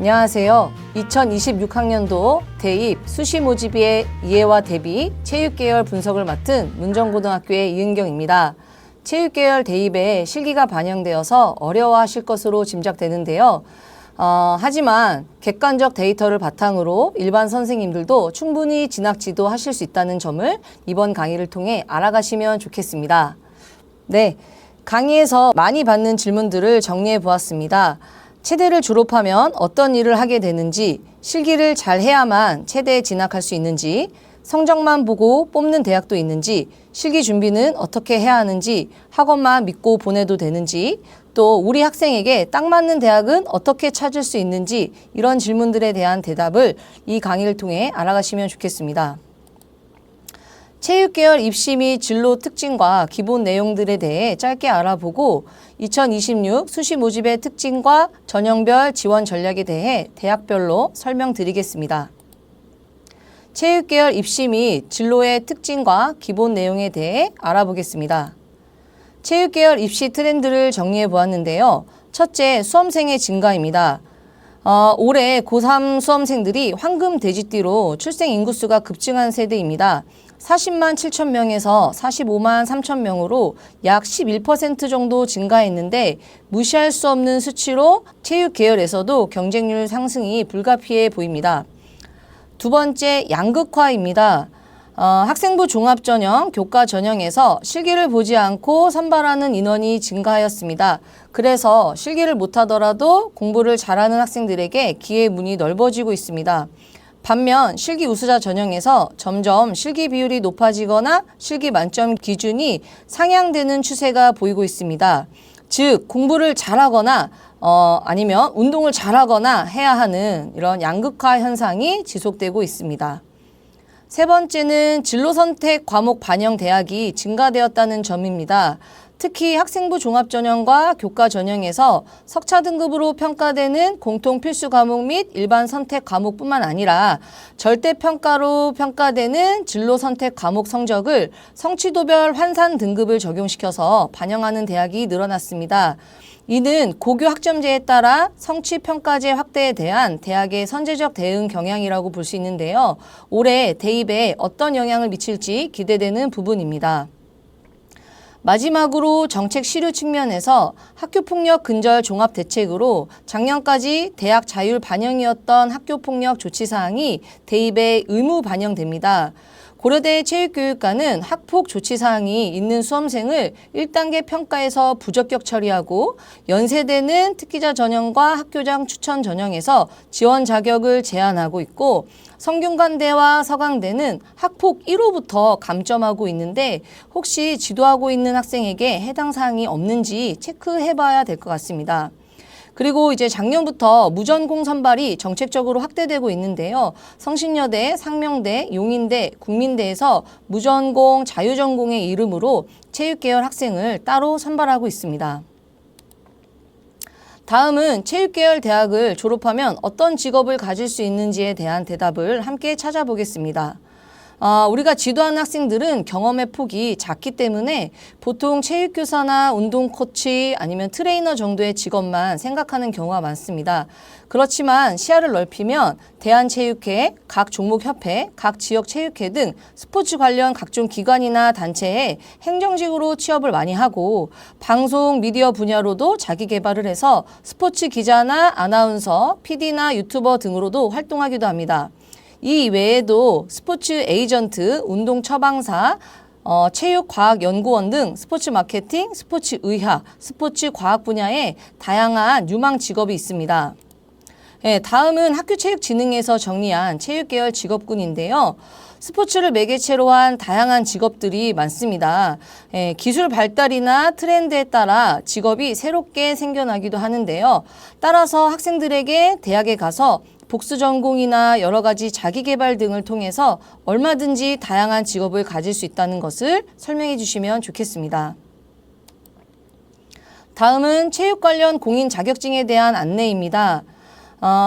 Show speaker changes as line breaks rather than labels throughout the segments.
안녕하세요. 2026학년도 대입 수시 모집의 이해와 대비 체육계열 분석을 맡은 문정고등학교의 이은경입니다. 체육계열 대입에 실기가 반영되어서 어려워하실 것으로 짐작되는데요. 하지만 객관적 데이터를 바탕으로 일반 선생님들도 충분히 진학 지도하실 수 있다는 점을 이번 강의를 통해 알아가시면 좋겠습니다. 네, 강의에서 많이 받는 질문들을 정리해 보았습니다. 체대를 졸업하면 어떤 일을 하게 되는지, 실기를 잘 해야만 체대에 진학할 수 있는지, 성적만 보고 뽑는 대학도 있는지, 실기 준비는 어떻게 해야 하는지, 학원만 믿고 보내도 되는지, 또 우리 학생에게 딱 맞는 대학은 어떻게 찾을 수 있는지 이런 질문들에 대한 대답을 이 강의를 통해 알아가시면 좋겠습니다. 체육계열 입시 및 진로 특징과 기본 내용들에 대해 짧게 알아보고 2026 수시 모집의 특징과 전형별 지원 전략에 대해 대학별로 설명드리겠습니다. 체육계열 입시 및 진로의 특징과 기본 내용에 대해 알아보겠습니다. 체육계열 입시 트렌드를 정리해 보았는데요. 첫째, 수험생의 증가입니다. 올해 고3 수험생들이 황금 돼지띠로 출생 인구수가 급증한 세대입니다. 40만 7천 명에서 45만 3천 명으로 약 11% 정도 증가했는데 무시할 수 없는 수치로 체육 계열에서도 경쟁률 상승이 불가피해 보입니다. 두 번째, 양극화입니다. 학생부 종합전형, 교과전형에서 실기를 보지 않고 선발하는 인원이 증가하였습니다. 그래서 실기를 못하더라도 공부를 잘하는 학생들에게 기회 문이 넓어지고 있습니다. 반면 실기 우수자 전형에서 점점 실기 비율이 높아지거나 실기 만점 기준이 상향되는 추세가 보이고 있습니다. 즉 공부를 잘하거나 아니면 운동을 잘하거나 해야 하는 이런 양극화 현상이 지속되고 있습니다. 세 번째는 진로 선택 과목 반영 대학이 증가되었다는 점입니다. 특히 학생부 종합전형과 교과전형에서 석차 등급으로 평가되는 공통 필수 과목 및 일반 선택 과목뿐만 아니라 절대평가로 평가되는 진로 선택 과목 성적을 성취도별 환산 등급을 적용시켜서 반영하는 대학이 늘어났습니다. 이는 고교 학점제에 따라 성취평가제 확대에 대한 대학의 선제적 대응 경향이라고 볼 수 있는데요. 올해 대입에 어떤 영향을 미칠지 기대되는 부분입니다. 마지막으로 정책 시류 측면에서 학교폭력 근절 종합 대책으로 작년까지 대학 자율 반영이었던 학교폭력 조치사항이 대입에 의무 반영됩니다. 고려대 체육교육과는 학폭 조치사항이 있는 수험생을 1단계 평가에서 부적격 처리하고 연세대는 특기자 전형과 학교장 추천 전형에서 지원 자격을 제한하고 있고 성균관대와 서강대는 학폭 1호부터 감점하고 있는데 혹시 지도하고 있는 학생에게 해당 사항이 없는지 체크해봐야 될 것 같습니다. 그리고 이제 작년부터 무전공 선발이 정책적으로 확대되고 있는데요. 성신여대, 상명대, 용인대, 국민대에서 무전공, 자유전공의 이름으로 체육계열 학생을 따로 선발하고 있습니다. 다음은 체육계열 대학을 졸업하면 어떤 직업을 가질 수 있는지에 대한 대답을 함께 찾아보겠습니다. 우리가 지도하는 학생들은 경험의 폭이 작기 때문에 보통 체육교사나 운동코치 아니면 트레이너 정도의 직업만 생각하는 경우가 많습니다. 그렇지만 시야를 넓히면 대한체육회, 각 종목협회, 각 지역체육회 등 스포츠 관련 각종 기관이나 단체에 행정직으로 취업을 많이 하고 방송, 미디어 분야로도 자기 개발을 해서 스포츠 기자나 아나운서, PD나 유튜버 등으로도 활동하기도 합니다. 이 외에도 스포츠 에이전트, 운동 처방사, 체육과학연구원 등 스포츠 마케팅, 스포츠 의학, 스포츠 과학 분야에 다양한 유망 직업이 있습니다. 네, 다음은 학교체육진흥에서 정리한 체육계열 직업군인데요. 스포츠를 매개체로 한 다양한 직업들이 많습니다. 기술 발달이나 트렌드에 따라 직업이 새롭게 생겨나기도 하는데요. 따라서 학생들에게 대학에 가서 복수 전공이나 여러 가지 자기 개발 등을 통해서 얼마든지 다양한 직업을 가질 수 있다는 것을 설명해 주시면 좋겠습니다. 다음은 체육 관련 공인 자격증에 대한 안내입니다.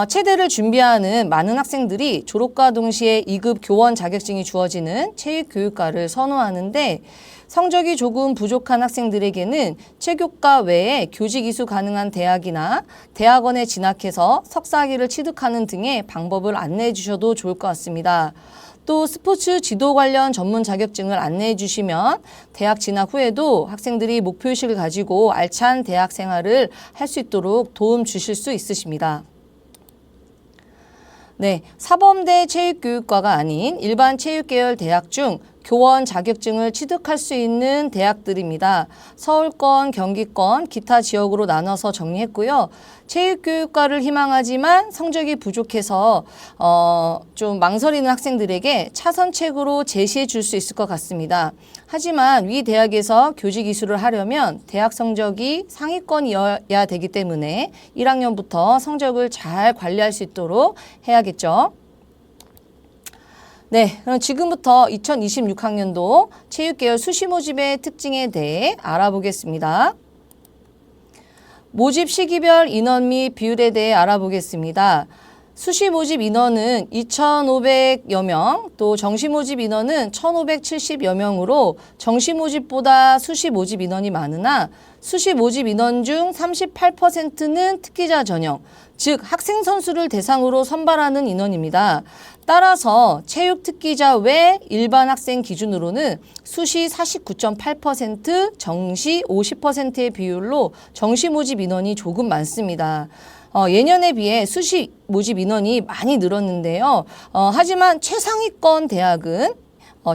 체대를 준비하는 많은 학생들이 졸업과 동시에 2급 교원 자격증이 주어지는 체육교육과를 선호하는데 성적이 조금 부족한 학생들에게는 체교과 외에 교직 이수 가능한 대학이나 대학원에 진학해서 석사학위를 취득하는 등의 방법을 안내해 주셔도 좋을 것 같습니다. 또 스포츠 지도 관련 전문 자격증을 안내해 주시면 대학 진학 후에도 학생들이 목표의식을 가지고 알찬 대학 생활을 할 수 있도록 도움 주실 수 있으십니다. 네, 사범대 체육교육과가 아닌 일반 체육계열 대학 중 교원 자격증을 취득할 수 있는 대학들입니다. 서울권, 경기권, 기타 지역으로 나눠서 정리했고요. 체육교육과를 희망하지만 성적이 부족해서 좀 망설이는 학생들에게 차선책으로 제시해 줄 수 있을 것 같습니다. 하지만 위 대학에서 교직 이수를 하려면 대학 성적이 상위권이어야 되기 때문에 1학년부터 성적을 잘 관리할 수 있도록 해야겠죠. 네, 그럼 지금부터 2026학년도 체육계열 수시 모집의 특징에 대해 알아보겠습니다. 모집 시기별 인원 및 비율에 대해 알아보겠습니다. 수시 모집 인원은 2,500여 명, 또 정시 모집 인원은 1,570여 명으로 정시 모집보다 수시 모집 인원이 많으나 수시 모집 인원 중 38%는 특기자 전형, 즉 학생 선수를 대상으로 선발하는 인원입니다. 따라서 체육 특기자 외 일반 학생 기준으로는 수시 49.8%, 정시 50%의 비율로 정시 모집 인원이 조금 많습니다. 예년에 비해 수시 모집 인원이 많이 늘었는데요. 하지만 최상위권 대학은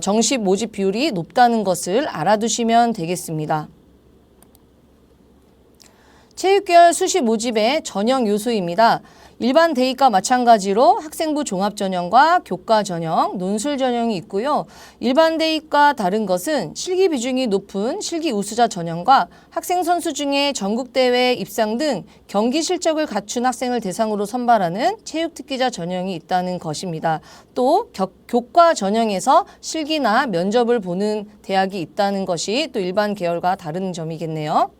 정시 모집 비율이 높다는 것을 알아두시면 되겠습니다. 체육계열 수시 모집의 전형 요소입니다. 일반 대입과 마찬가지로 학생부 종합전형과 교과전형, 논술전형이 있고요. 일반 대입과 다른 것은 실기 비중이 높은 실기 우수자 전형과 학생 선수 중에 전국대회 입상 등 경기 실적을 갖춘 학생을 대상으로 선발하는 체육특기자 전형이 있다는 것입니다. 또 교과 전형에서 실기나 면접을 보는 대학이 있다는 것이 또 일반 계열과 다른 점이겠네요.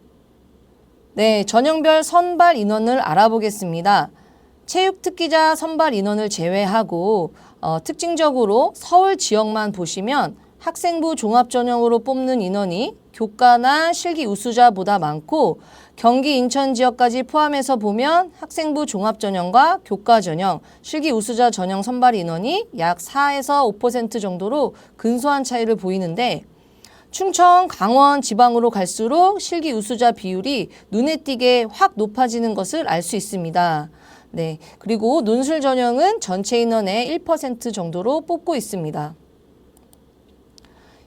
네, 전형별 선발 인원을 알아보겠습니다. 체육특기자 선발 인원을 제외하고 특징적으로 서울 지역만 보시면 학생부 종합전형으로 뽑는 인원이 교과나 실기 우수자보다 많고 경기 인천 지역까지 포함해서 보면 학생부 종합전형과 교과전형, 실기 우수자 전형 선발 인원이 약 4에서 5% 정도로 근소한 차이를 보이는데 충청, 강원 지방으로 갈수록 실기 우수자 비율이 눈에 띄게 확 높아지는 것을 알 수 있습니다. 네, 그리고 논술 전형은 전체 인원의 1% 정도로 뽑고 있습니다.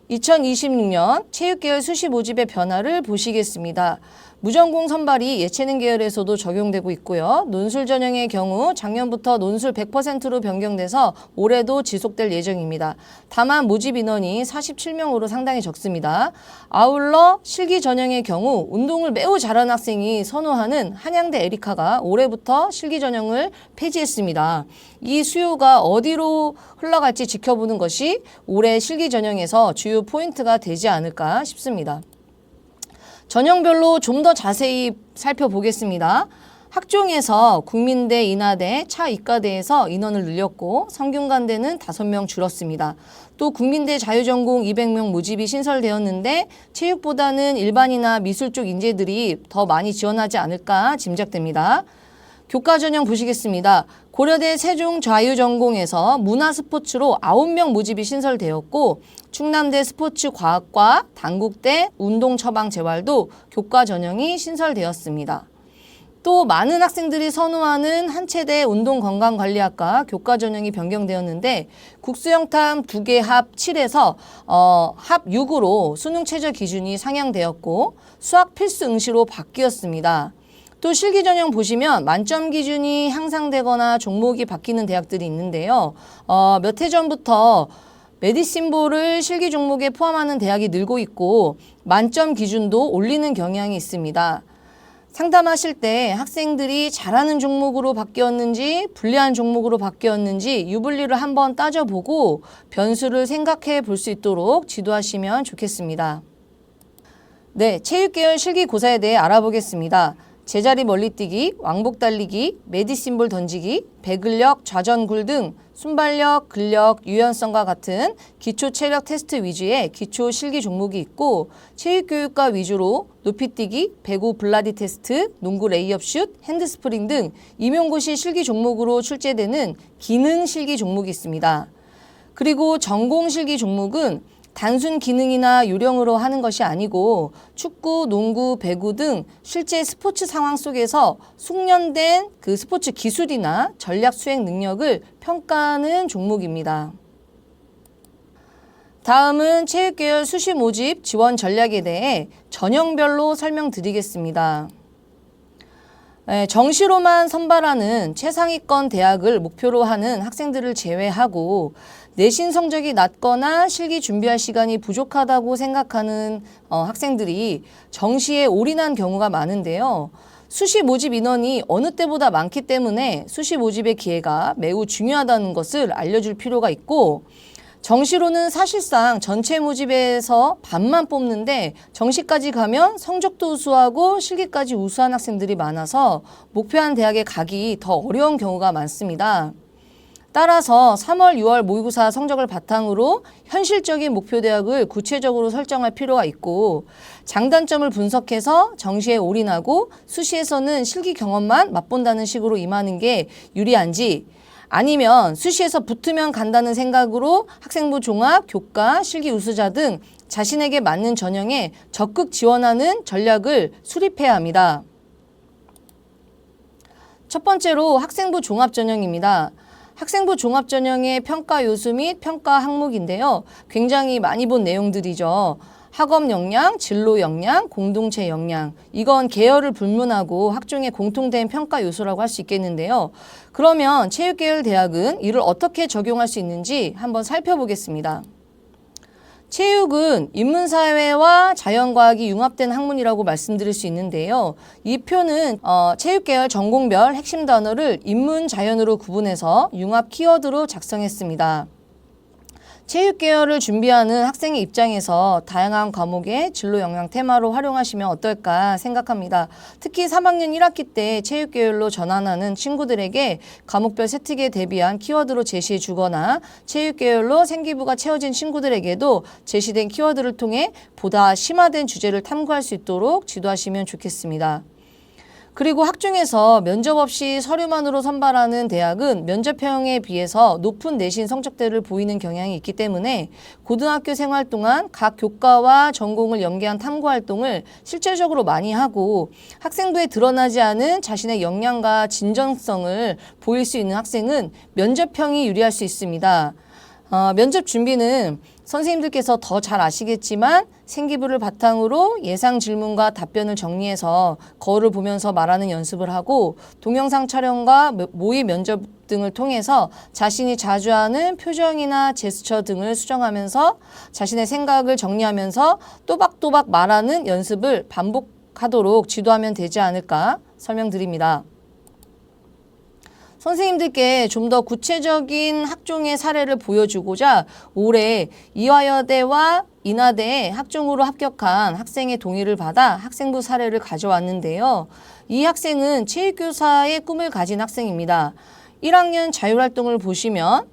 2026년 체육계열 수시 모집의 변화를 보시겠습니다. 무전공 선발이 예체능 계열에서도 적용되고 있고요. 논술 전형의 경우 작년부터 논술 100%로 변경돼서 올해도 지속될 예정입니다. 다만 모집 인원이 47명으로 상당히 적습니다. 아울러 실기 전형의 경우 운동을 매우 잘하는 학생이 선호하는 한양대 에리카가 올해부터 실기 전형을 폐지했습니다. 이 수요가 어디로 흘러갈지 지켜보는 것이 올해 실기 전형에서 주요 포인트가 되지 않을까 싶습니다. 전형별로 좀 더 자세히 살펴보겠습니다. 학종에서 국민대, 인하대, 차이과대에서 인원을 늘렸고 성균관대는 5명 줄었습니다. 또 국민대 자유전공 200명 모집이 신설되었는데 체육보다는 일반이나 미술 쪽 인재들이 더 많이 지원하지 않을까 짐작됩니다. 교과 전형 보시겠습니다. 고려대 세종 자유전공에서 문화스포츠로 9명 모집이 신설되었고 충남대 스포츠과학과, 단국대 운동처방재활도 교과 전형이 신설되었습니다. 또 많은 학생들이 선호하는 한체대 운동건강관리학과 교과 전형이 변경되었는데 국수영탐 2개 합 7에서 합 6으로 수능 최저 기준이 상향되었고 수학 필수 응시로 바뀌었습니다. 또 실기 전형 보시면 만점 기준이 향상되거나 종목이 바뀌는 대학들이 있는데요. 몇 해 전부터 메디신볼을 실기 종목에 포함하는 대학이 늘고 있고 만점 기준도 올리는 경향이 있습니다. 상담하실 때 학생들이 잘하는 종목으로 바뀌었는지 불리한 종목으로 바뀌었는지 유불리를 한번 따져보고 변수를 생각해 볼 수 있도록 지도하시면 좋겠습니다. 네, 체육계열 실기고사에 대해 알아보겠습니다. 제자리 멀리뛰기, 왕복 달리기, 메디신볼 던지기, 배근력, 좌전굴 등 순발력, 근력, 유연성과 같은 기초 체력 테스트 위주의 기초 실기 종목이 있고 체육교육과 위주로 높이뛰기, 배구 블라디 테스트, 농구 레이업슛, 핸드스프링 등 임용고시 실기 종목으로 출제되는 기능 실기 종목이 있습니다. 그리고 전공 실기 종목은 단순 기능이나 요령으로 하는 것이 아니고 축구, 농구, 배구 등 실제 스포츠 상황 속에서 숙련된 그 스포츠 기술이나 전략 수행 능력을 평가하는 종목입니다. 다음은 체육계열 수시 모집 지원 전략에 대해 전형별로 설명드리겠습니다. 정시로만 선발하는 최상위권 대학을 목표로 하는 학생들을 제외하고 내신 성적이 낮거나 실기 준비할 시간이 부족하다고 생각하는 학생들이 정시에 올인한 경우가 많은데요. 수시 모집 인원이 어느 때보다 많기 때문에 수시 모집의 기회가 매우 중요하다는 것을 알려줄 필요가 있고 정시로는 사실상 전체 모집에서 반만 뽑는데 정시까지 가면 성적도 우수하고 실기까지 우수한 학생들이 많아서 목표한 대학에 가기 더 어려운 경우가 많습니다. 따라서 3월, 6월 모의고사 성적을 바탕으로 현실적인 목표 대학을 구체적으로 설정할 필요가 있고 장단점을 분석해서 정시에 올인하고 수시에서는 실기 경험만 맛본다는 식으로 임하는 게 유리한지 아니면 수시에서 붙으면 간다는 생각으로 학생부 종합, 교과, 실기 우수자 등 자신에게 맞는 전형에 적극 지원하는 전략을 수립해야 합니다. 첫 번째로 학생부 종합 전형입니다. 학생부 종합 전형의 평가 요수 및 평가 항목인데요. 굉장히 많이 본 내용들이죠. 학업 역량, 진로 역량, 공동체 역량. 이건 계열을 불문하고 학종의 공통된 평가 요소라고 할 수 있겠는데요. 그러면 체육계열 대학은 이를 어떻게 적용할 수 있는지 한번 살펴보겠습니다. 체육은 인문사회와 자연과학이 융합된 학문이라고 말씀드릴 수 있는데요. 이 표는 체육계열 전공별 핵심 단어를 인문, 자연으로 구분해서 융합 키워드로 작성했습니다. 체육계열을 준비하는 학생의 입장에서 다양한 과목의 진로 역량 테마로 활용하시면 어떨까 생각합니다. 특히 3학년 1학기 때 체육계열로 전환하는 친구들에게 과목별 세특에 대비한 키워드로 제시해 주거나 체육계열로 생기부가 채워진 친구들에게도 제시된 키워드를 통해 보다 심화된 주제를 탐구할 수 있도록 지도하시면 좋겠습니다. 그리고 학종에서 면접 없이 서류만으로 선발하는 대학은 면접형에 비해서 높은 내신 성적대를 보이는 경향이 있기 때문에 고등학교 생활 동안 각 교과와 전공을 연계한 탐구 활동을 실질적으로 많이 하고 학생부에 드러나지 않은 자신의 역량과 진정성을 보일 수 있는 학생은 면접형이 유리할 수 있습니다. 면접 준비는 선생님들께서 더 잘 아시겠지만 생기부를 바탕으로 예상 질문과 답변을 정리해서 거울을 보면서 말하는 연습을 하고 동영상 촬영과 모의 면접 등을 통해서 자신이 자주 하는 표정이나 제스처 등을 수정하면서 자신의 생각을 정리하면서 또박또박 말하는 연습을 반복하도록 지도하면 되지 않을까 설명드립니다. 선생님들께 좀 더 구체적인 학종의 사례를 보여주고자 올해 이화여대와 인하대에 학종으로 합격한 학생의 동의를 받아 학생부 사례를 가져왔는데요. 이 학생은 체육교사의 꿈을 가진 학생입니다. 1학년 자율활동을 보시면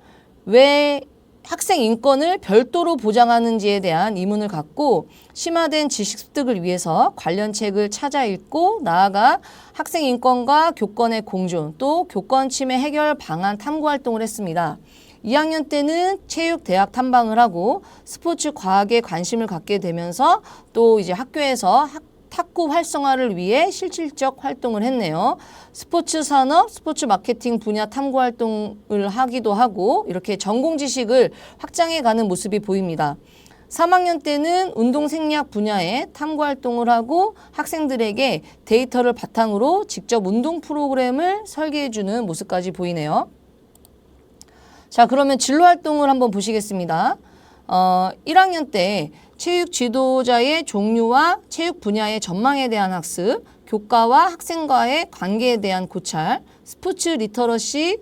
왜 학생 인권을 별도로 보장하는지에 대한 의문을 갖고 심화된 지식 습득을 위해서 관련 책을 찾아 읽고 나아가 학생 인권과 교권의 공존 또 교권 침해 해결 방안 탐구 활동을 했습니다. 2학년 때는 체육 대학 탐방을 하고 스포츠 과학에 관심을 갖게 되면서 또 이제 학교에서 탁구 활성화를 위해 실질적 활동을 했네요. 스포츠 산업, 스포츠 마케팅 분야 탐구 활동을 하기도 하고 이렇게 전공 지식을 확장해가는 모습이 보입니다. 3학년 때는 운동 생리학 분야에 탐구 활동을 하고 학생들에게 데이터를 바탕으로 직접 운동 프로그램을 설계해주는 모습까지 보이네요. 자, 그러면 진로 활동을 한번 보시겠습니다. 1학년 때 체육 지도자의 종류와 체육 분야의 전망에 대한 학습, 교과와 학생과의 관계에 대한 고찰, 스포츠 리터러시,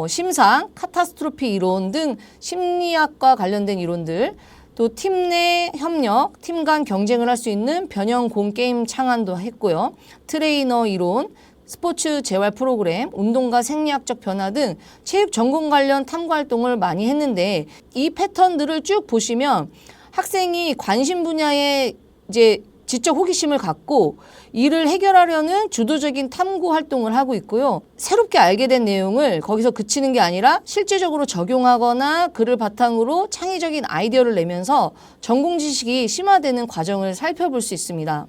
심상, 카타스트로피 이론 등 심리학과 관련된 이론들, 또 팀 내 협력, 팀 간 경쟁을 할 수 있는 변형 공 게임 창안도 했고요. 트레이너 이론, 스포츠 재활 프로그램, 운동과 생리학적 변화 등 체육 전공 관련 탐구 활동을 많이 했는데 이 패턴들을 쭉 보시면 학생이 관심 분야에 이제 지적 호기심을 갖고 이를 해결하려는 주도적인 탐구 활동을 하고 있고요. 새롭게 알게 된 내용을 거기서 그치는 게 아니라 실제적으로 적용하거나 그를 바탕으로 창의적인 아이디어를 내면서 전공 지식이 심화되는 과정을 살펴볼 수 있습니다.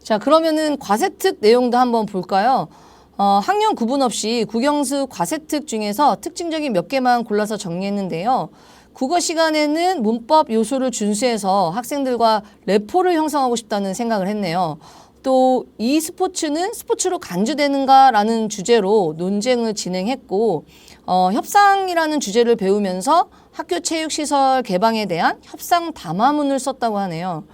자, 그러면은 과세특 내용도 한번 볼까요? 학년 구분 없이 국영수 과세특 중에서 특징적인 몇 개만 골라서 정리했는데요. 국어 시간에는 문법 요소를 준수해서 학생들과 레포를 형성하고 싶다는 생각을 했네요. 또 이 스포츠는 스포츠로 간주되는가라는 주제로 논쟁을 진행했고 협상이라는 주제를 배우면서 학교 체육시설 개방에 대한 협상 담화문을 썼다고 하네요.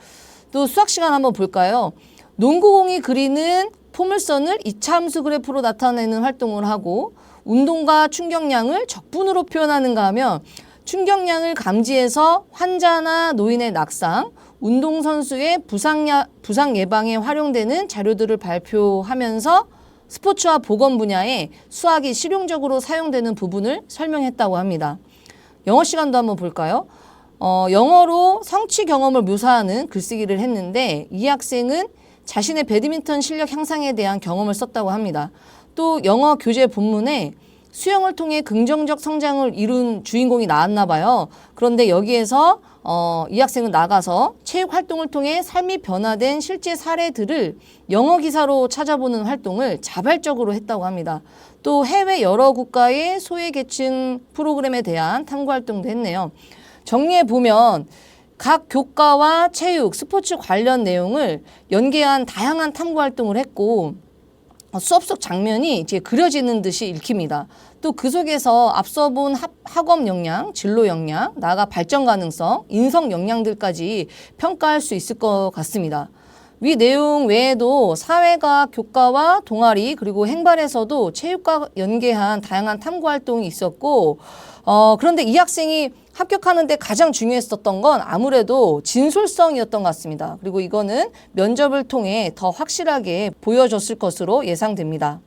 또 수학 시간 한번 볼까요? 농구공이 그리는 포물선을 이차함수 그래프로 나타내는 활동을 하고 운동과 충격량을 적분으로 표현하는가 하면 충격량을 감지해서 환자나 노인의 낙상, 운동선수의 부상 예방에 활용되는 자료들을 발표하면서 스포츠와 보건 분야에 수학이 실용적으로 사용되는 부분을 설명했다고 합니다. 영어 시간도 한번 볼까요? 영어로 성취 경험을 묘사하는 글쓰기를 했는데 이 학생은 자신의 배드민턴 실력 향상에 대한 경험을 썼다고 합니다. 또 영어 교재 본문에 수영을 통해 긍정적 성장을 이룬 주인공이 나왔나 봐요. 그런데 여기에서 이 학생은 나가서 체육 활동을 통해 삶이 변화된 실제 사례들을 영어 기사로 찾아보는 활동을 자발적으로 했다고 합니다. 또 해외 여러 국가의 소외계층 프로그램에 대한 탐구 활동도 했네요. 정리해 보면 각 교과와 체육, 스포츠 관련 내용을 연계한 다양한 탐구 활동을 했고 수업 속 장면이 이제 그려지는 듯이 읽힙니다. 또 그 속에서 앞서 본 학업 역량, 진로 역량, 나아가 발전 가능성, 인성 역량들까지 평가할 수 있을 것 같습니다. 위 내용 외에도 사회과학 교과와 동아리 그리고 행발에서도 체육과 연계한 다양한 탐구 활동이 있었고 그런데 이 학생이 합격하는데 가장 중요했었던 건 아무래도 진솔성이었던 것 같습니다. 그리고 이거는 면접을 통해 더 확실하게 보여줬을 것으로 예상됩니다.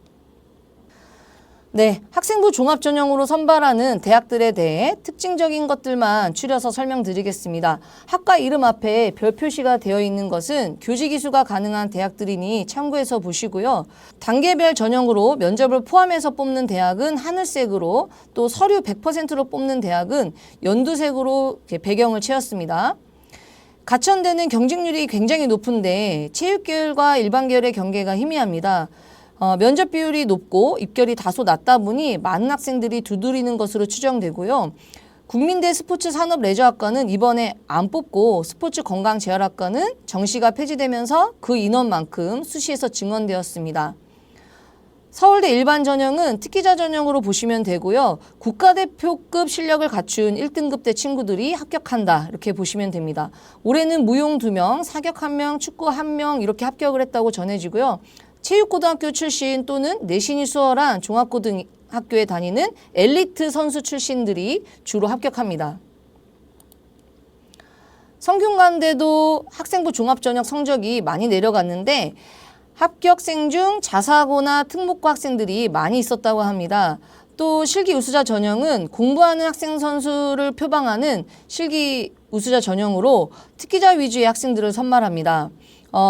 네, 학생부 종합전형으로 선발하는 대학들에 대해 특징적인 것들만 추려서 설명드리겠습니다. 학과 이름 앞에 별 표시가 되어 있는 것은 교직 이수가 가능한 대학들이니 참고해서 보시고요. 단계별 전형으로 면접을 포함해서 뽑는 대학은 하늘색으로 또 서류 100%로 뽑는 대학은 연두색으로 배경을 채웠습니다. 가천대는 경쟁률이 굉장히 높은데 체육계열과 일반계열의 경계가 희미합니다. 면접 비율이 높고 입결이 다소 낮다 보니 많은 학생들이 두드리는 것으로 추정되고요. 국민대 스포츠 산업 레저학과는 이번에 안 뽑고 스포츠 건강 재활학과는 정시가 폐지되면서 그 인원만큼 수시에서 증원되었습니다. 서울대 일반 전형은 특기자 전형으로 보시면 되고요. 국가대표급 실력을 갖춘 1등급대 친구들이 합격한다 이렇게 보시면 됩니다. 올해는 무용 2명, 사격 1명, 축구 1명 이렇게 합격을 했다고 전해지고요. 체육고등학교 출신 또는 내신이 수월한 종합고등학교에 다니는 엘리트 선수 출신들이 주로 합격합니다. 성균관대도 학생부 종합전형 성적이 많이 내려갔는데 합격생 중 자사고나 특목고 학생들이 많이 있었다고 합니다. 또 실기 우수자 전형은 공부하는 학생 선수를 표방하는 실기 우수자 전형으로 특기자 위주의 학생들을 선발합니다.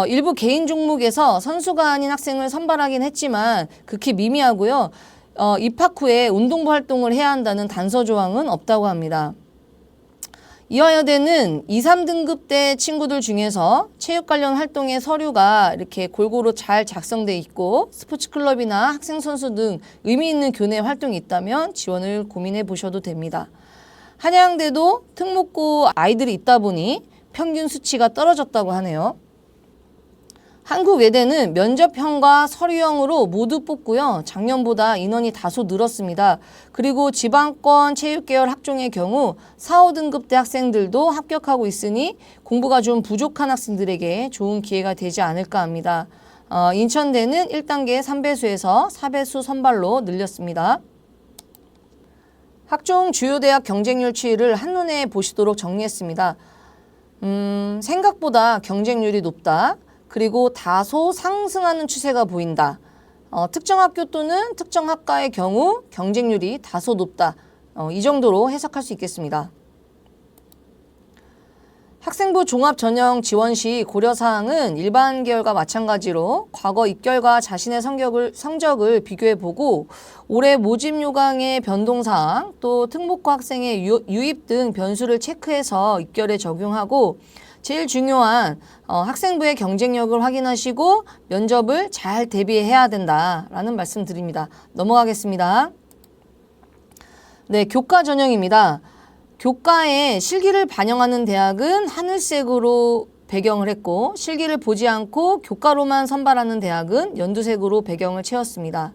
일부 개인 종목에서 선수가 아닌 학생을 선발하긴 했지만 극히 미미하고요. 입학 후에 운동부 활동을 해야 한다는 단서 조항은 없다고 합니다. 이화여대는 2, 3등급대 친구들 중에서 체육 관련 활동의 서류가 이렇게 골고루 잘 작성돼 있고 스포츠 클럽이나 학생 선수 등 의미 있는 교내 활동이 있다면 지원을 고민해 보셔도 됩니다. 한양대도 특목고 아이들이 있다 보니 평균 수치가 떨어졌다고 하네요. 한국외대는 면접형과 서류형으로 모두 뽑고요. 작년보다 인원이 다소 늘었습니다. 그리고 지방권 체육계열 학종의 경우 4, 5등급대 학생들도 합격하고 있으니 공부가 좀 부족한 학생들에게 좋은 기회가 되지 않을까 합니다. 인천대는 1단계 3배수에서 4배수 선발로 늘렸습니다. 학종 주요 대학 경쟁률 추이를 한눈에 보시도록 정리했습니다. 생각보다 경쟁률이 높다. 그리고 다소 상승하는 추세가 보인다. 특정 학교 또는 특정 학과의 경우 경쟁률이 다소 높다. 이 정도로 해석할 수 있겠습니다. 학생부 종합전형 지원 시 고려사항은 일반 계열과 마찬가지로 과거 입결과 자신의 성적을 비교해보고 올해 모집 요강의 변동사항 또 특목고 학생의 유입 등 변수를 체크해서 입결에 적용하고 제일 중요한 학생부의 경쟁력을 확인하시고 면접을 잘 대비해야 된다라는 말씀 드립니다. 넘어가겠습니다. 네, 교과 전형입니다. 교과에 실기를 반영하는 대학은 하늘색으로 배경을 했고 실기를 보지 않고 교과로만 선발하는 대학은 연두색으로 배경을 채웠습니다.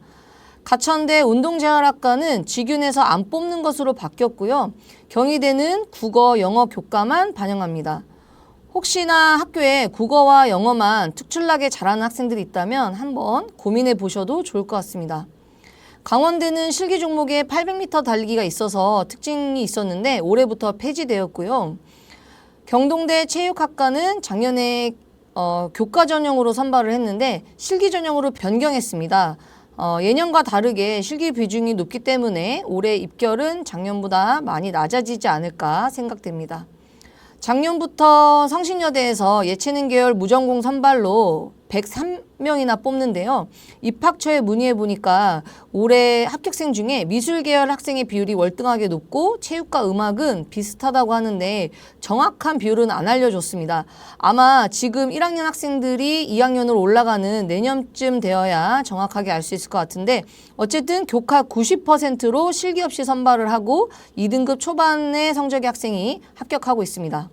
가천대 운동재활학과는 직윤에서 안 뽑는 것으로 바뀌었고요. 경희대는 국어, 영어 교과만 반영합니다. 혹시나 학교에 국어와 영어만 특출나게 잘하는 학생들이 있다면 한번 고민해 보셔도 좋을 것 같습니다. 강원대는 실기 종목에 800m 달리기가 있어서 특징이 있었는데 올해부터 폐지되었고요. 경동대 체육학과는 작년에 교과 전형으로 선발을 했는데 실기 전형으로 변경했습니다. 예년과 다르게 실기 비중이 높기 때문에 올해 입결은 작년보다 많이 낮아지지 않을까 생각됩니다. 작년부터 성신여대에서 예체능 계열 무전공 선발로 103명이나 뽑는데요. 입학처에 문의해 보니까 올해 합격생 중에 미술 계열 학생의 비율이 월등하게 높고 체육과 음악은 비슷하다고 하는데 정확한 비율은 안 알려줬습니다. 아마 지금 1학년 학생들이 2학년으로 올라가는 내년쯤 되어야 정확하게 알 수 있을 것 같은데 어쨌든 교과 90%로 실기 없이 선발을 하고 2등급 초반의 성적의 학생이 합격하고 있습니다.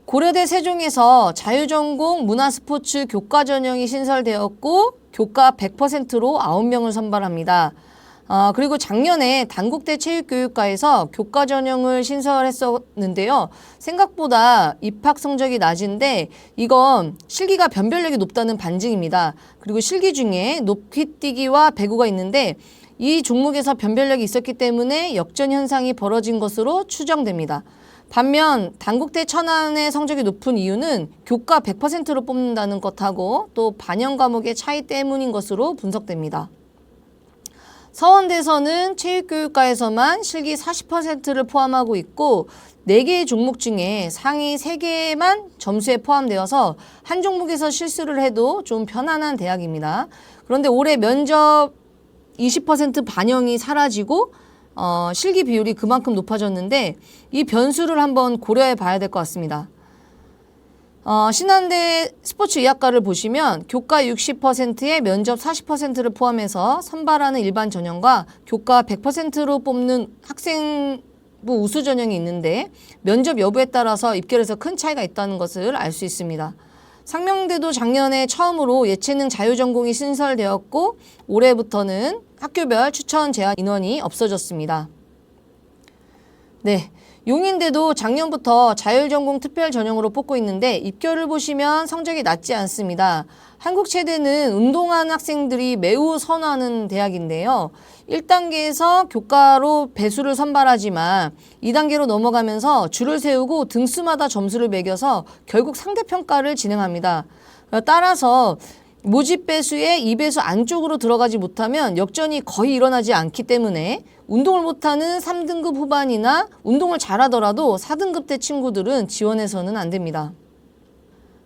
고려대 세종에서 자유전공 문화스포츠 교과 전형이 신설되었고 교과 100%로 9명을 선발합니다. 그리고 작년에 단국대 체육교육과에서 교과 전형을 신설했었는데요. 생각보다 입학 성적이 낮은데 이건 실기가 변별력이 높다는 반증입니다. 그리고 실기 중에 높이뛰기와 배구가 있는데 이 종목에서 변별력이 있었기 때문에 역전 현상이 벌어진 것으로 추정됩니다. 반면 단국대 천안의 성적이 높은 이유는 교과 100%로 뽑는다는 것하고 또 반영 과목의 차이 때문인 것으로 분석됩니다. 서원대에서는 체육교육과에서만 실기 40%를 포함하고 있고 4개의 종목 중에 상위 3개만 점수에 포함되어서 한 종목에서 실수를 해도 좀 편안한 대학입니다. 그런데 올해 면접 20% 반영이 사라지고 실기 비율이 그만큼 높아졌는데 이 변수를 한번 고려해 봐야 될 것 같습니다. 신한대 스포츠의학과를 보시면 교과 60%에 면접 40%를 포함해서 선발하는 일반 전형과 교과 100%로 뽑는 학생부 우수 전형이 있는데 면접 여부에 따라서 입결에서 큰 차이가 있다는 것을 알 수 있습니다. 상명대도 작년에 처음으로 예체능 자유전공이 신설되었고 올해부터는 학교별 추천 제한 인원이 없어졌습니다. 네, 용인대도 작년부터 자율전공 특별 전형으로 뽑고 있는데 입결을 보시면 성적이 낮지 않습니다. 한국체대는 운동하는 학생들이 매우 선호하는 대학인데요. 1단계에서 교과로 배수를 선발하지만 2단계로 넘어가면서 줄을 세우고 등수마다 점수를 매겨서 결국 상대평가를 진행합니다. 따라서 모집 배수에 2배수 안쪽으로 들어가지 못하면 역전이 거의 일어나지 않기 때문에 운동을 못하는 3등급 후반이나 운동을 잘하더라도 4등급 대 친구들은 지원해서는 안 됩니다.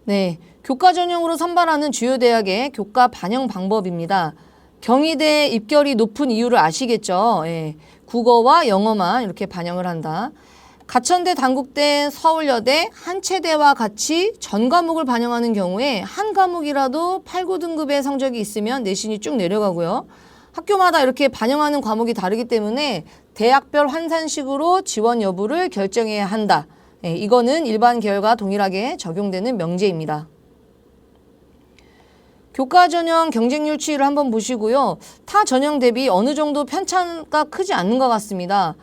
네, 교과 전형으로 선발하는 주요 대학의 교과 반영 방법입니다. 경희대 입결이 높은 이유를 아시겠죠? 예, 국어와 영어만 이렇게 반영을 한다. 가천대, 단국대, 서울여대, 한체대와 같이 전 과목을 반영하는 경우에 한 과목이라도 8, 9등급의 성적이 있으면 내신이 쭉 내려가고요. 학교마다 이렇게 반영하는 과목이 다르기 때문에 대학별 환산식으로 지원 여부를 결정해야 한다. 예, 이거는 일반 계열과 동일하게 적용되는 명제입니다. 교과 전형 경쟁률 추이를 한번 보시고요. 타 전형 대비 어느 정도 편차가 크지 않는 것 같습니다.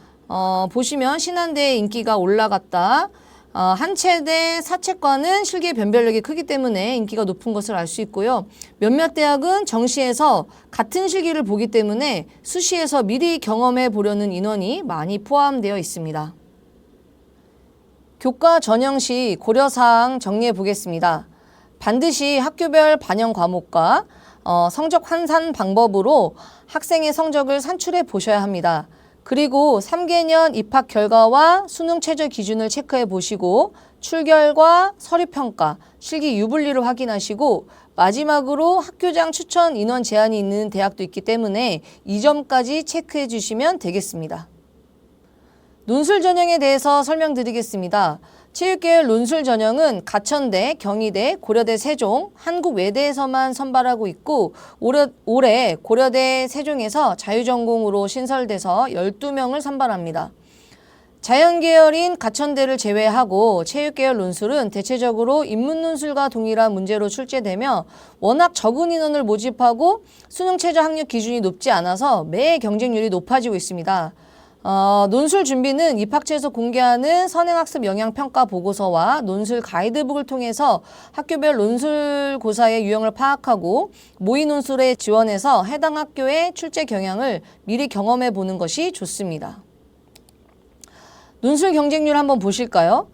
보시면 신한대의 인기가 올라갔다. 한 체대 4채과는 실기의 변별력이 크기 때문에 인기가 높은 것을 알 수 있고요. 몇몇 대학은 정시에서 같은 실기를 보기 때문에 수시에서 미리 경험해 보려는 인원이 많이 포함되어 있습니다. 교과 전형 시 고려사항 정리해 보겠습니다. 반드시 학교별 반영 과목과 성적 환산 방법으로 학생의 성적을 산출해 보셔야 합니다. 그리고 3개년 입학 결과와 수능 최저 기준을 체크해 보시고 출결과 서류평가, 실기 유불리를 확인하시고 마지막으로 학교장 추천 인원 제한이 있는 대학도 있기 때문에 이 점까지 체크해 주시면 되겠습니다. 논술 전형에 대해서 설명드리겠습니다. 체육계열 논술 전형은 가천대, 경희대, 고려대 세종, 한국외대에서만 선발하고 있고 올해 고려대 세종에서 자유전공으로 신설돼서 12명을 선발합니다. 자연계열인 가천대를 제외하고 체육계열 논술은 대체적으로 인문논술과 동일한 문제로 출제되며 워낙 적은 인원을 모집하고 수능 최저 학력 기준이 높지 않아서 매 경쟁률이 높아지고 있습니다. 논술 준비는 입학처에서 공개하는 선행학습 영향평가 보고서와 논술 가이드북을 통해서 학교별 논술고사의 유형을 파악하고 모의 논술에 지원해서 해당 학교의 출제 경향을 미리 경험해 보는 것이 좋습니다. 논술 경쟁률 한번 보실까요?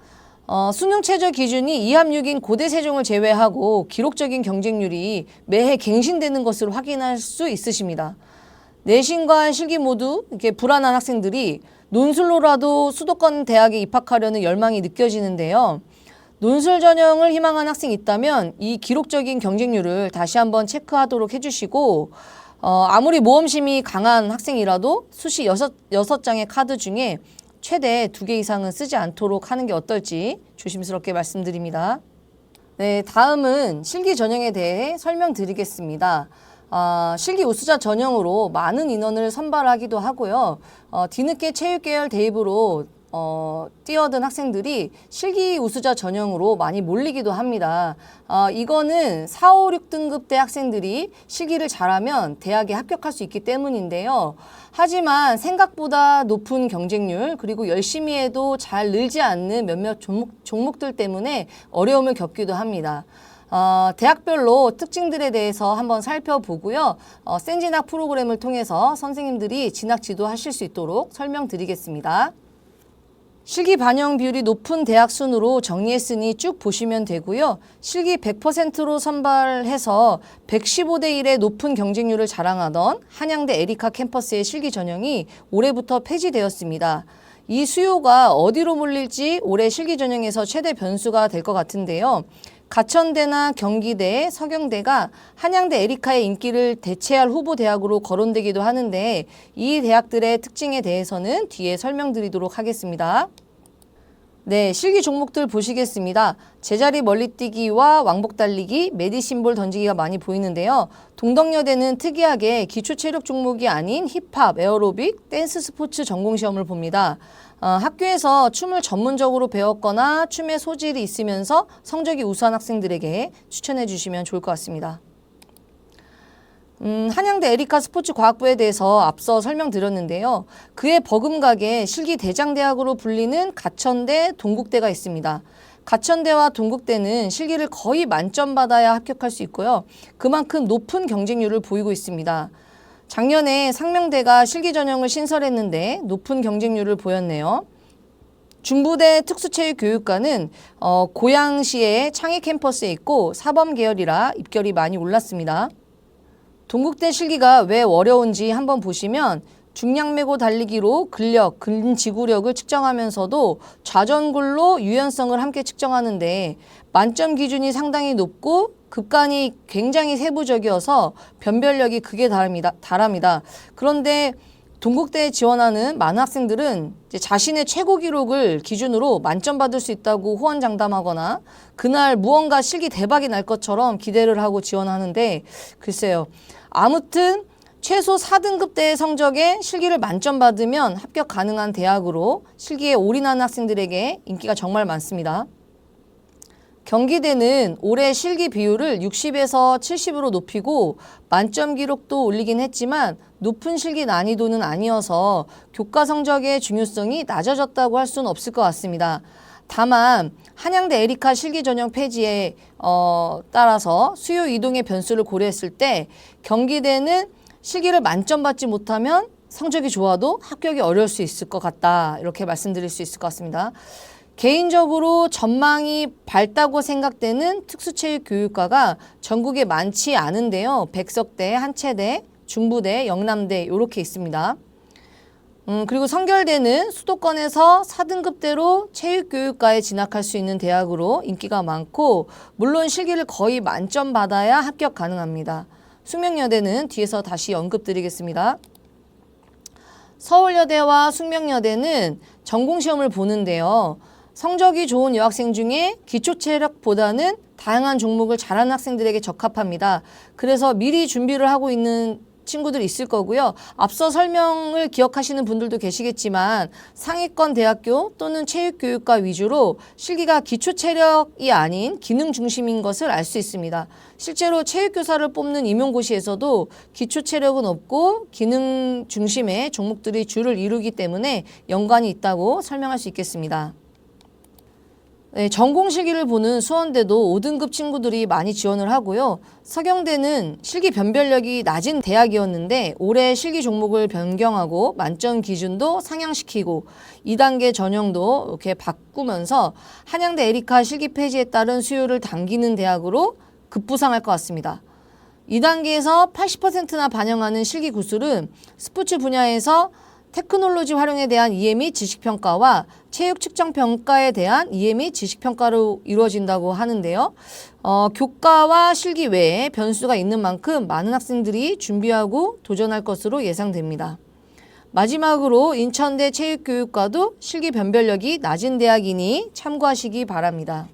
수능 최저 기준이 2합6인 고대 세종을 제외하고 기록적인 경쟁률이 매해 갱신되는 것을 확인할 수 있으십니다. 내신과 실기 모두 이렇게 불안한 학생들이 논술로라도 수도권 대학에 입학하려는 열망이 느껴지는데요. 논술 전형을 희망하는 학생이 있다면 이 기록적인 경쟁률을 다시 한번 체크하도록 해주시고 아무리 모험심이 강한 학생이라도 수시 6장의 카드 중에 최대 2개 이상은 쓰지 않도록 하는 게 어떨지 조심스럽게 말씀드립니다. 네, 다음은 실기 전형에 대해 설명드리겠습니다. 실기 우수자 전형으로 많은 인원을 선발하기도 하고요. 뒤늦게 체육계열 대입으로 뛰어든 학생들이 실기 우수자 전형으로 많이 몰리기도 합니다. 이거는 4, 5, 6등급 대 학생들이 실기를 잘하면 대학에 합격할 수 있기 때문인데요. 하지만 생각보다 높은 경쟁률 그리고 열심히 해도 잘 늘지 않는 몇몇 종목들 때문에 어려움을 겪기도 합니다. 대학별로 특징들에 대해서 한번 살펴보고요. 센진학 프로그램을 통해서 선생님들이 진학 지도하실 수 있도록 설명드리겠습니다. 실기 반영 비율이 높은 대학 순으로 정리했으니 쭉 보시면 되고요. 실기 100%로 선발해서 115대 1의 높은 경쟁률을 자랑하던 한양대 에리카 캠퍼스의 실기 전형이 올해부터 폐지되었습니다. 이 수요가 어디로 몰릴지 올해 실기 전형에서 최대 변수가 될 것 같은데요. 가천대나 경기대, 서경대가 한양대 에리카의 인기를 대체할 후보 대학으로 거론되기도 하는데 이 대학들의 특징에 대해서는 뒤에 설명드리도록 하겠습니다. 네, 실기 종목들 보시겠습니다. 제자리 멀리뛰기와 왕복 달리기, 메디신볼 던지기가 많이 보이는데요. 동덕여대는 특이하게 기초체력 종목이 아닌 힙합, 에어로빅, 댄스 스포츠 전공시험을 봅니다. 학교에서 춤을 전문적으로 배웠거나 춤의 소질이 있으면서 성적이 우수한 학생들에게 추천해 주시면 좋을 것 같습니다. 한양대 에리카 스포츠과학부에 대해서 앞서 설명드렸는데요. 그에 버금가게 실기 대장대학으로 불리는 가천대, 동국대가 있습니다. 가천대와 동국대는 실기를 거의 만점 받아야 합격할 수 있고요. 그만큼 높은 경쟁률을 보이고 있습니다. 작년에 상명대가 실기 전형을 신설했는데 높은 경쟁률을 보였네요. 중부대 특수체육교육과는 고양시의 창의 캠퍼스에 있고 사범 계열이라 입결이 많이 올랐습니다. 동국대 실기가 왜 어려운지 한번 보시면 중량 메고 달리기로 근력, 근지구력을 측정하면서도 좌전굴로 유연성을 함께 측정하는데 만점 기준이 상당히 높고 급간이 굉장히 세부적이어서 변별력이 극에 달합니다. 그런데 동국대에 지원하는 많은 학생들은 이제 자신의 최고 기록을 기준으로 만점 받을 수 있다고 호언장담하거나 그날 무언가 실기 대박이 날 것처럼 기대를 하고 지원하는데 글쎄요. 아무튼 최소 4등급대의 성적에 실기를 만점 받으면 합격 가능한 대학으로 실기에 올인하는 학생들에게 인기가 정말 많습니다. 경기대는 올해 실기 비율을 60에서 70으로 높이고 만점 기록도 올리긴 했지만 높은 실기 난이도는 아니어서 교과 성적의 중요성이 낮아졌다고 할 수는 없을 것 같습니다. 다만 한양대 에리카 실기 전형 폐지에 따라서 수요 이동의 변수를 고려했을 때 경기대는 실기를 만점 받지 못하면 성적이 좋아도 합격이 어려울 수 있을 것 같다. 이렇게 말씀드릴 수 있을 것 같습니다. 개인적으로 전망이 밝다고 생각되는 특수체육교육과가 전국에 많지 않은데요. 백석대, 한체대, 중부대, 영남대 이렇게 있습니다. 그리고 성결대는 수도권에서 4등급대로 체육교육과에 진학할 수 있는 대학으로 인기가 많고 물론 실기를 거의 만점 받아야 합격 가능합니다. 숙명여대는 뒤에서 다시 언급드리겠습니다. 서울여대와 숙명여대는 전공시험을 보는데요. 성적이 좋은 여학생 중에 기초체력보다는 다양한 종목을 잘하는 학생들에게 적합합니다. 그래서 미리 준비를 하고 있는 친구들이 있을 거고요. 앞서 설명을 기억하시는 분들도 계시겠지만 상위권 대학교 또는 체육교육과 위주로 실기가 기초체력이 아닌 기능 중심인 것을 알 수 있습니다. 실제로 체육교사를 뽑는 임용고시에서도 기초체력은 없고 기능 중심의 종목들이 주를 이루기 때문에 연관이 있다고 설명할 수 있겠습니다. 네, 전공 실기를 보는 수원대도 5등급 친구들이 많이 지원을 하고요. 서경대는 실기 변별력이 낮은 대학이었는데 올해 실기 종목을 변경하고 만점 기준도 상향시키고 2단계 전형도 이렇게 바꾸면서 한양대 에리카 실기 폐지에 따른 수요를 당기는 대학으로 급부상할 것 같습니다. 2단계에서 80%나 반영하는 실기 구술은 스포츠 분야에서 테크놀로지 활용에 대한 이해 및 지식평가와 체육 측정 평가에 대한 이해 및 지식평가로 이루어진다고 하는데요. 교과와 실기 외에 변수가 있는 만큼 많은 학생들이 준비하고 도전할 것으로 예상됩니다. 마지막으로 인천대 체육교육과도 실기 변별력이 낮은 대학이니 참고하시기 바랍니다.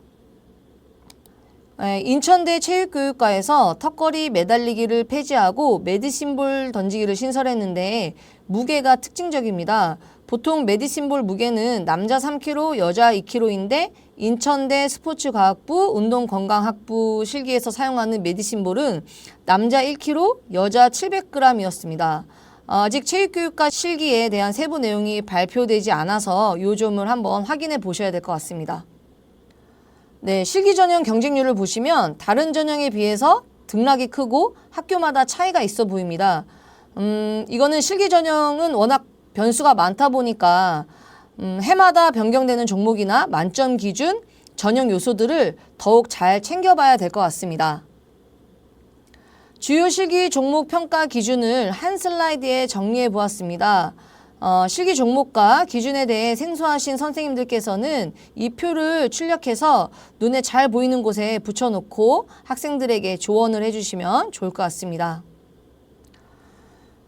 인천대 체육교육과에서 턱걸이 매달리기를 폐지하고 메디신볼 던지기를 신설했는데 무게가 특징적입니다. 보통 메디신볼 무게는 남자 3kg, 여자 2kg인데 인천대 스포츠과학부 운동건강학부 실기에서 사용하는 메디신볼은 남자 1kg, 여자 700g이었습니다. 아직 체육교육과 실기에 대한 세부 내용이 발표되지 않아서 이 점을 한번 확인해 보셔야 될 것 같습니다. 네, 실기 전형 경쟁률을 보시면 다른 전형에 비해서 등락이 크고 학교마다 차이가 있어 보입니다. 이거는 실기 전형은 워낙 변수가 많다 보니까 해마다 변경되는 종목이나 만점 기준, 전형 요소들을 더욱 잘 챙겨봐야 될 것 같습니다. 주요 실기 종목 평가 기준을 한 슬라이드에 정리해 보았습니다. 실기 종목과 기준에 대해 생소하신 선생님들께서는 이 표를 출력해서 눈에 잘 보이는 곳에 붙여놓고 학생들에게 조언을 해주시면 좋을 것 같습니다.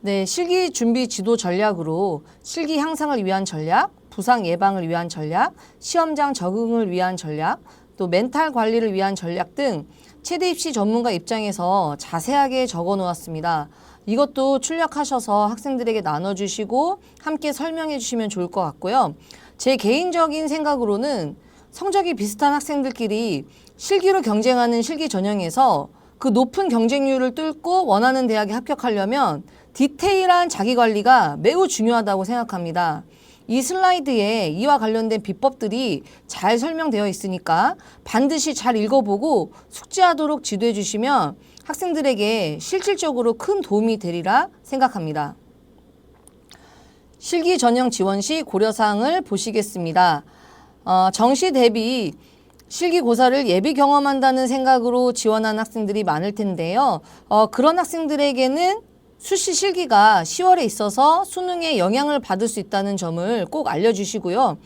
네, 실기 준비 지도 전략으로 실기 향상을 위한 전략, 부상 예방을 위한 전략, 시험장 적응을 위한 전략, 또 멘탈 관리를 위한 전략 등 체대 입시 전문가 입장에서 자세하게 적어 놓았습니다. 이것도 출력하셔서 학생들에게 나눠주시고 함께 설명해 주시면 좋을 것 같고요. 제 개인적인 생각으로는 성적이 비슷한 학생들끼리 실기로 경쟁하는 실기 전형에서 그 높은 경쟁률을 뚫고 원하는 대학에 합격하려면 디테일한 자기관리가 매우 중요하다고 생각합니다. 이 슬라이드에 이와 관련된 비법들이 잘 설명되어 있으니까 반드시 잘 읽어보고 숙지하도록 지도해 주시면 학생들에게 실질적으로 큰 도움이 되리라 생각합니다. 실기 전형 지원 시 고려사항을 보시겠습니다. 정시 대비 실기고사를 예비 경험한다는 생각으로 지원한 학생들이 많을 텐데요. 그런 학생들에게는 수시 실기가 10월에 있어서 수능에 영향을 받을 수 있다는 점을 꼭 알려주시고요.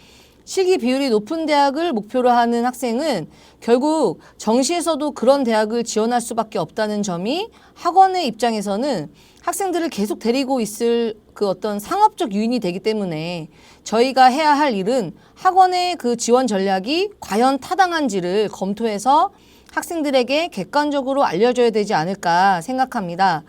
실기 비율이 높은 대학을 목표로 하는 학생은 결국 정시에서도 그런 대학을 지원할 수밖에 없다는 점이 학원의 입장에서는 학생들을 계속 데리고 있을 그 어떤 상업적 요인이 되기 때문에 저희가 해야 할 일은 학원의 그 지원 전략이 과연 타당한지를 검토해서 학생들에게 객관적으로 알려줘야 되지 않을까 생각합니다.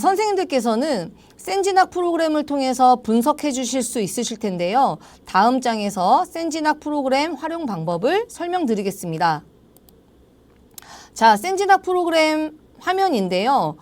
선생님들께서는 센진학 프로그램을 통해서 분석해 주실 수 있으실 텐데요. 다음 장에서 센진학 프로그램 활용 방법을 설명드리겠습니다. 자, 센진학 프로그램 화면인데요.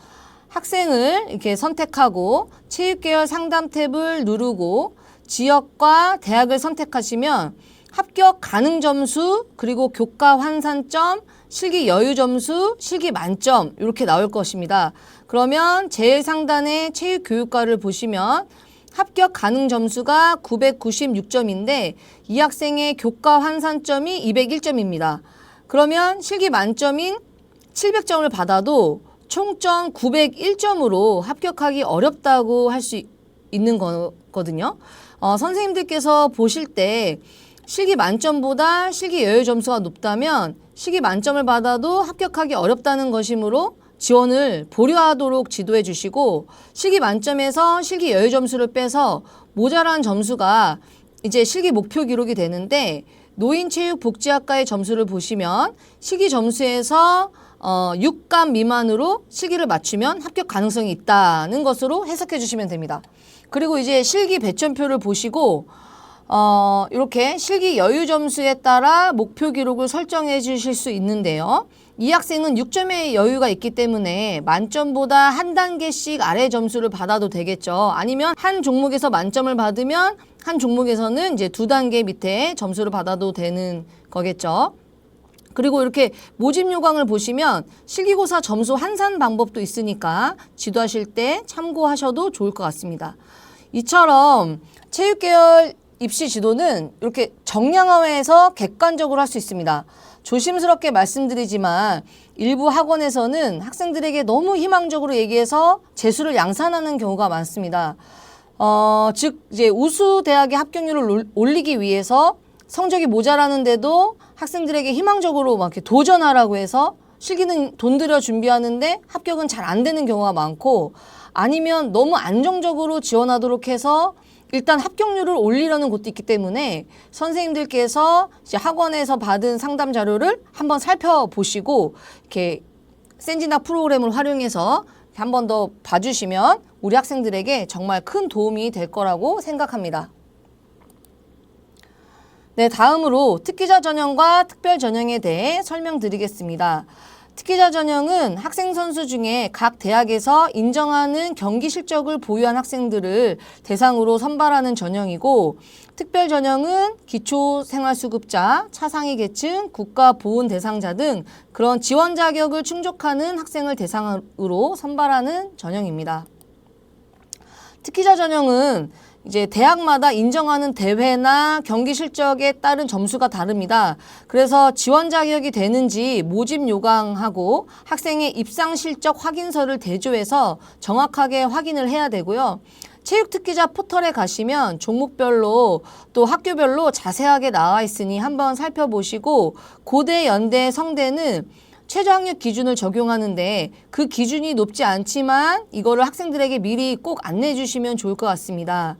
학생을 이렇게 선택하고 체육계열 상담 탭을 누르고 지역과 대학을 선택하시면 합격 가능 점수, 그리고 교과 환산점, 실기 여유 점수, 실기 만점 이렇게 나올 것입니다. 그러면 제일 상단에 체육교육과를 보시면 합격 가능 점수가 996점인데 이 학생의 교과 환산점이 201점입니다. 그러면 실기 만점인 700점을 받아도 총점 901점으로 합격하기 어렵다고 할 수 있는 거거든요. 선생님들께서 보실 때 실기 만점보다 실기 여유 점수가 높다면 실기 만점을 받아도 합격하기 어렵다는 것이므로 지원을 보류하도록 지도해 주시고, 실기 만점에서 실기 여유 점수를 빼서 모자란 점수가 이제 실기 목표 기록이 되는데, 노인체육복지학과의 점수를 보시면 실기 점수에서 6감 미만으로 실기를 맞추면 합격 가능성이 있다는 것으로 해석해 주시면 됩니다. 그리고 이제 실기 배점표를 보시고 이렇게 실기 여유 점수에 따라 목표 기록을 설정해 주실 수 있는데요. 이 학생은 6점의 여유가 있기 때문에 만점보다 한 단계씩 아래 점수를 받아도 되겠죠. 아니면 한 종목에서 만점을 받으면 한 종목에서는 이제 2단계 밑에 점수를 받아도 되는 거겠죠. 그리고 이렇게 모집 요강을 보시면 실기고사 점수 환산 방법도 있으니까 지도하실 때 참고하셔도 좋을 것 같습니다. 이처럼 체육계열 입시 지도는 이렇게 정량화해서 객관적으로 할 수 있습니다. 조심스럽게 말씀드리지만 일부 학원에서는 학생들에게 너무 희망적으로 얘기해서 재수를 양산하는 경우가 많습니다. 즉 이제 우수 대학의 합격률을 올리기 위해서 성적이 모자라는데도 학생들에게 희망적으로 막 이렇게 도전하라고 해서 실기는 돈 들여 준비하는데 합격은 잘 안 되는 경우가 많고, 아니면 너무 안정적으로 지원하도록 해서 일단 합격률을 올리려는 곳도 있기 때문에 선생님들께서 이제 학원에서 받은 상담 자료를 한번 살펴보시고 이렇게 센진학 프로그램을 활용해서 한 번 더 봐주시면 우리 학생들에게 정말 큰 도움이 될 거라고 생각합니다. 네, 다음으로 특기자 전형과 특별 전형에 대해 설명드리겠습니다. 특기자 전형은 학생 선수 중에 각 대학에서 인정하는 경기 실적을 보유한 학생들을 대상으로 선발하는 전형이고, 특별 전형은 기초생활수급자, 차상위 계층, 국가보훈 대상자 등 그런 지원 자격을 충족하는 학생을 대상으로 선발하는 전형입니다. 특기자 전형은 이제 대학마다 인정하는 대회나 경기 실적에 따른 점수가 다릅니다. 그래서 지원 자격이 되는지 모집 요강하고 학생의 입상 실적 확인서를 대조해서 정확하게 확인을 해야 되고요. 체육특기자 포털에 가시면 종목별로 또 학교별로 자세하게 나와 있으니 한번 살펴보시고, 고대, 연대, 성대는 최저 학력 기준을 적용하는데 그 기준이 높지 않지만 이거를 학생들에게 미리 꼭 안내해 주시면 좋을 것 같습니다.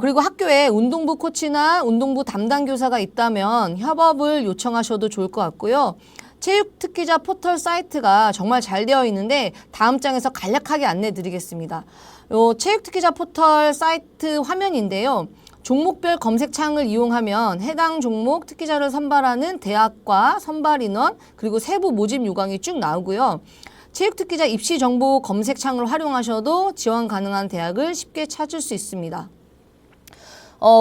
그리고 학교에 운동부 코치나 운동부 담당 교사가 있다면 협업을 요청하셔도 좋을 것 같고요. 체육특기자 포털 사이트가 정말 잘 되어 있는데 다음 장에서 간략하게 안내 드리겠습니다. 체육특기자 포털 사이트 화면인데요. 종목별 검색창을 이용하면 해당 종목 특기자를 선발하는 대학과 선발 인원, 그리고 세부 모집 요강이 쭉 나오고요. 체육특기자 입시 정보 검색창을 활용하셔도 지원 가능한 대학을 쉽게 찾을 수 있습니다.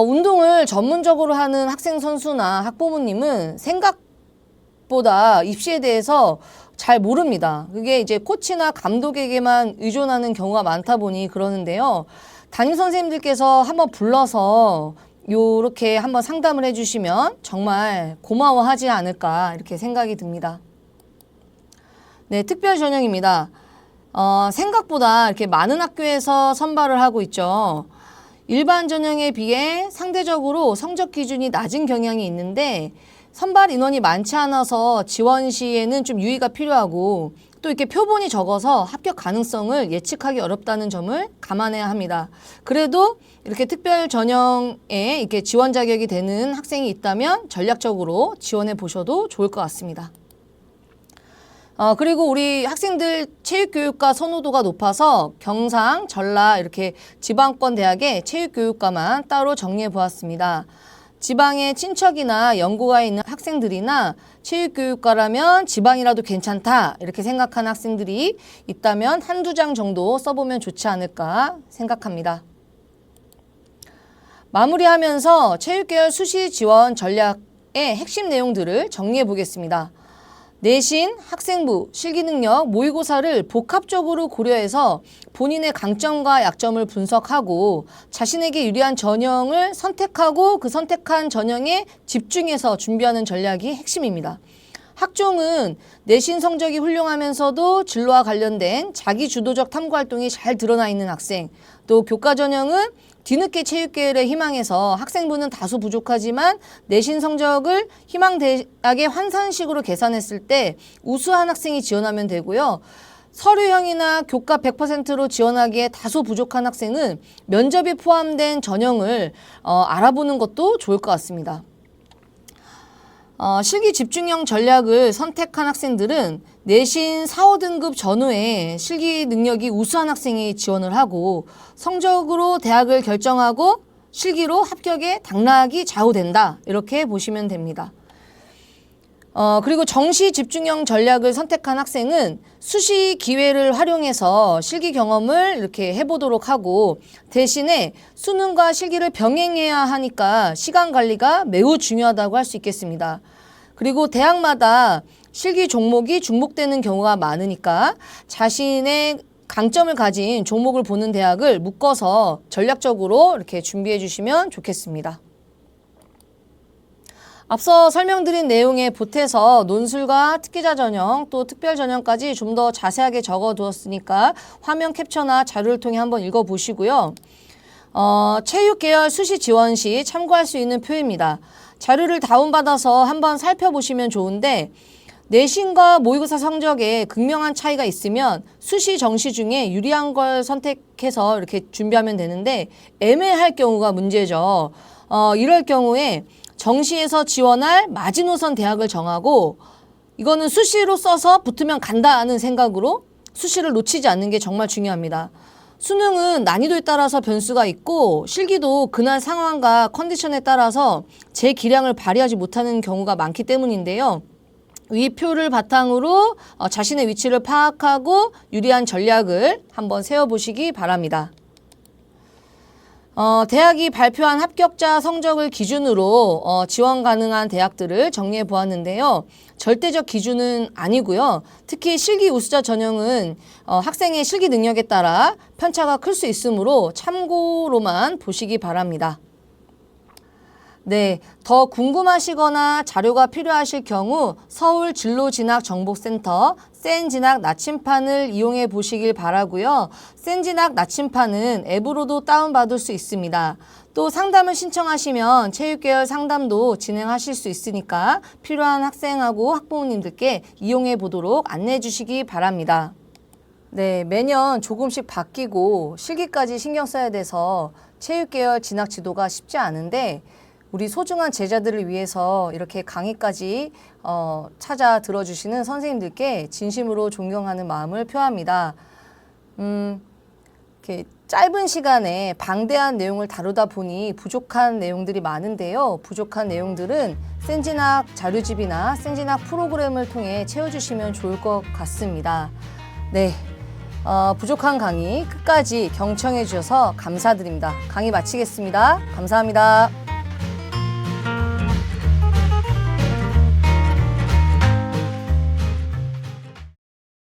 운동을 전문적으로 하는 학생 선수나 학부모님은 생각보다 입시에 대해서 잘 모릅니다. 그게 이제 코치나 감독에게만 의존하는 경우가 많다 보니 그러는데요. 담임 선생님들께서 한번 불러서 요렇게 한번 상담을 해주시면 정말 고마워하지 않을까 이렇게 생각이 듭니다. 네, 특별 전형입니다. 생각보다 이렇게 많은 학교에서 선발을 하고 있죠. 일반 전형에 비해 상대적으로 성적 기준이 낮은 경향이 있는데 선발 인원이 많지 않아서 지원 시에는 좀 유의가 필요하고, 또 이렇게 표본이 적어서 합격 가능성을 예측하기 어렵다는 점을 감안해야 합니다. 그래도 이렇게 특별 전형에 이렇게 지원 자격이 되는 학생이 있다면 전략적으로 지원해 보셔도 좋을 것 같습니다. 그리고 우리 학생들 체육교육과 선호도가 높아서 경상, 전라 이렇게 지방권 대학의 체육교육과만 따로 정리해 보았습니다. 지방에 친척이나 연고가 있는 학생들이나 체육교육과라면 지방이라도 괜찮다 이렇게 생각하는 학생들이 있다면 한두 장 정도 써보면 좋지 않을까 생각합니다. 마무리하면서 체육계열 수시 지원 전략의 핵심 내용들을 정리해 보겠습니다. 내신, 학생부, 실기능력, 모의고사를 복합적으로 고려해서 본인의 강점과 약점을 분석하고 자신에게 유리한 전형을 선택하고 그 선택한 전형에 집중해서 준비하는 전략이 핵심입니다. 학종은 내신 성적이 훌륭하면서도 진로와 관련된 자기 주도적 탐구 활동이 잘 드러나 있는 학생, 또 교과 전형은 뒤늦게 체육계열에 희망해서 학생부는 다소 부족하지만 내신 성적을 희망 대학의 환산식으로 계산했을 때 우수한 학생이 지원하면 되고요. 서류형이나 교과 100%로 지원하기에 다소 부족한 학생은 면접이 포함된 전형을 알아보는 것도 좋을 것 같습니다. 실기 집중형 전략을 선택한 학생들은 내신 4, 5등급 전후에 실기 능력이 우수한 학생이 지원을 하고 성적으로 대학을 결정하고 실기로 합격에 당락이 좌우된다. 이렇게 보시면 됩니다. 그리고 정시 집중형 전략을 선택한 학생은 수시 기회를 활용해서 실기 경험을 이렇게 해보도록 하고 대신에 수능과 실기를 병행해야 하니까 시간 관리가 매우 중요하다고 할 수 있겠습니다. 그리고 대학마다 실기 종목이 중복되는 경우가 많으니까 자신의 강점을 가진 종목을 보는 대학을 묶어서 전략적으로 이렇게 준비해 주시면 좋겠습니다. 앞서 설명드린 내용에 보태서 논술과 특기자 전형 또 특별 전형까지 좀 더 자세하게 적어 두었으니까 화면 캡처나 자료를 통해 한번 읽어보시고요. 체육계열 수시 지원 시 참고할 수 있는 표입니다. 자료를 다운받아서 한번 살펴보시면 좋은데 내신과 모의고사 성적에 극명한 차이가 있으면 수시, 정시 중에 유리한 걸 선택해서 이렇게 준비하면 되는데 애매할 경우가 문제죠. 이럴 경우에 정시에서 지원할 마지노선 대학을 정하고 이거는 수시로 써서 붙으면 간다 하는 생각으로 수시를 놓치지 않는 게 정말 중요합니다. 수능은 난이도에 따라서 변수가 있고 실기도 그날 상황과 컨디션에 따라서 제 기량을 발휘하지 못하는 경우가 많기 때문인데요. 위 표를 바탕으로 자신의 위치를 파악하고 유리한 전략을 한번 세워보시기 바랍니다. 대학이 발표한 합격자 성적을 기준으로 지원 가능한 대학들을 정리해 보았는데요. 절대적 기준은 아니고요. 특히 실기 우수자 전형은 학생의 실기 능력에 따라 편차가 클 수 있으므로 참고로만 보시기 바랍니다. 네, 더 궁금하시거나 자료가 필요하실 경우 서울 진로진학정보센터 센진학 나침판을 이용해 보시길 바라고요. 센진학 나침판은 앱으로도 다운받을 수 있습니다. 또 상담을 신청하시면 체육계열 상담도 진행하실 수 있으니까 필요한 학생하고 학부모님들께 이용해 보도록 안내해 주시기 바랍니다. 네, 매년 조금씩 바뀌고 실기까지 신경 써야 돼서 체육계열 진학 지도가 쉽지 않은데 우리 소중한 제자들을 위해서 이렇게 강의까지 찾아 들어주시는 선생님들께 진심으로 존경하는 마음을 표합니다. 이렇게 짧은 시간에 방대한 내용을 다루다 보니 부족한 내용들이 많은데요. 부족한 내용들은 센진학 자료집이나 센진학 프로그램을 통해 채워주시면 좋을 것 같습니다. 네, 부족한 강의 끝까지 경청해 주셔서 감사드립니다. 강의 마치겠습니다. 감사합니다.